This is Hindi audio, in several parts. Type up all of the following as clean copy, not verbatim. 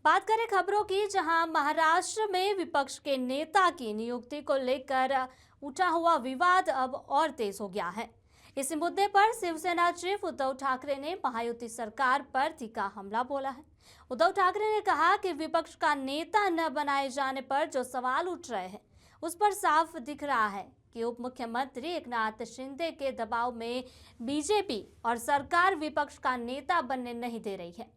बात करें खबरों की, जहां महाराष्ट्र में विपक्ष के नेता की नियुक्ति को लेकर उठा हुआ विवाद अब और तेज हो गया है। इस मुद्दे पर शिवसेना चीफ उद्धव ठाकरे ने महायुति सरकार पर तीखा हमला बोला है। उद्धव ठाकरे ने कहा कि विपक्ष का नेता न बनाए जाने पर जो सवाल उठ रहे हैं उस पर साफ दिख रहा है कि उप मुख्यमंत्री एकनाथ शिंदे के दबाव में बीजेपी और सरकार विपक्ष का नेता बनने नहीं दे रही है।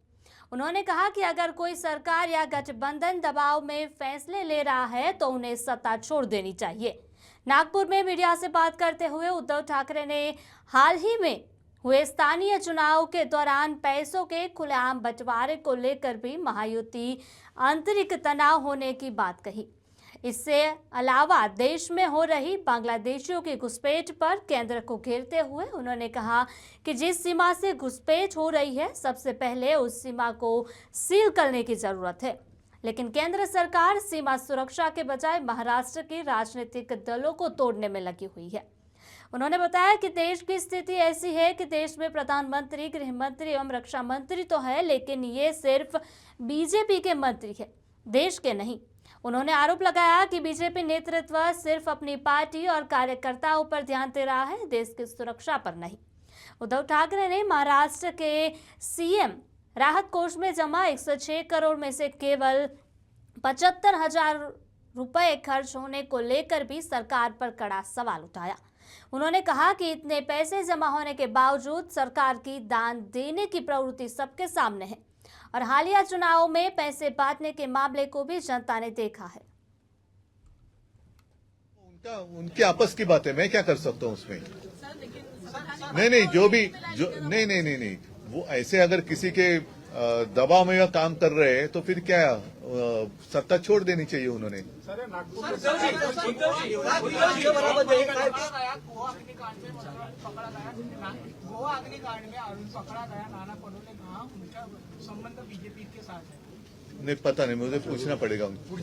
उन्होंने कहा कि अगर कोई सरकार या गठबंधन दबाव में फैसले ले रहा है तो उन्हें सत्ता छोड़ देनी चाहिए। नागपुर में मीडिया से बात करते हुए उद्धव ठाकरे ने हाल ही में हुए स्थानीय चुनाव के दौरान पैसों के खुलेआम बंटवारे को लेकर भी महायुति आंतरिक तनाव होने की बात कही। इससे अलावा देश में हो रही बांग्लादेशियों की घुसपैठ पर केंद्र को घेरते हुए उन्होंने कहा कि जिस सीमा से घुसपैठ हो रही है सबसे पहले उस सीमा को सील करने की जरूरत है, लेकिन केंद्र सरकार सीमा सुरक्षा के बजाय महाराष्ट्र के राजनीतिक दलों को तोड़ने में लगी हुई है। उन्होंने बताया कि देश की स्थिति ऐसी है कि देश में प्रधानमंत्री, गृह मंत्री एवं रक्षा मंत्री तो है, लेकिन ये सिर्फ बीजेपी के मंत्री है, देश के नहीं। उन्होंने आरोप लगाया कि बीजेपी नेतृत्व सिर्फ अपनी पार्टी और कार्यकर्ताओं पर ध्यान दे रहा है, देश की सुरक्षा पर नहीं। उद्धव ठाकरे ने महाराष्ट्र के सीएम राहत कोष में जमा 106 करोड़ में से केवल 75,000 रुपए खर्च होने को लेकर भी सरकार पर कड़ा सवाल उठाया। उन्होंने कहा कि इतने पैसे जमा होने के बावजूद सरकार की दान देने की प्रवृत्ति सबके सामने है और हालिया चुनाव में पैसे बांटने के मामले को भी जनता ने देखा है। उनकी आपस की बात है, मैं क्या कर सकता हूँ उसमें। नहीं, जो भी नहीं, वो ऐसे अगर किसी के दबाव में काम कर रहे हैं तो फिर क्या सत्ता छोड़ देनी चाहिए उन्होंने। गोवा अग्निकांड में अरुण पकड़ा गया, नाना पटोले कहा उनका संबंध बीजेपी के साथ है। नहीं पता नहीं, मुझे पूछना पड़ेगा उनको।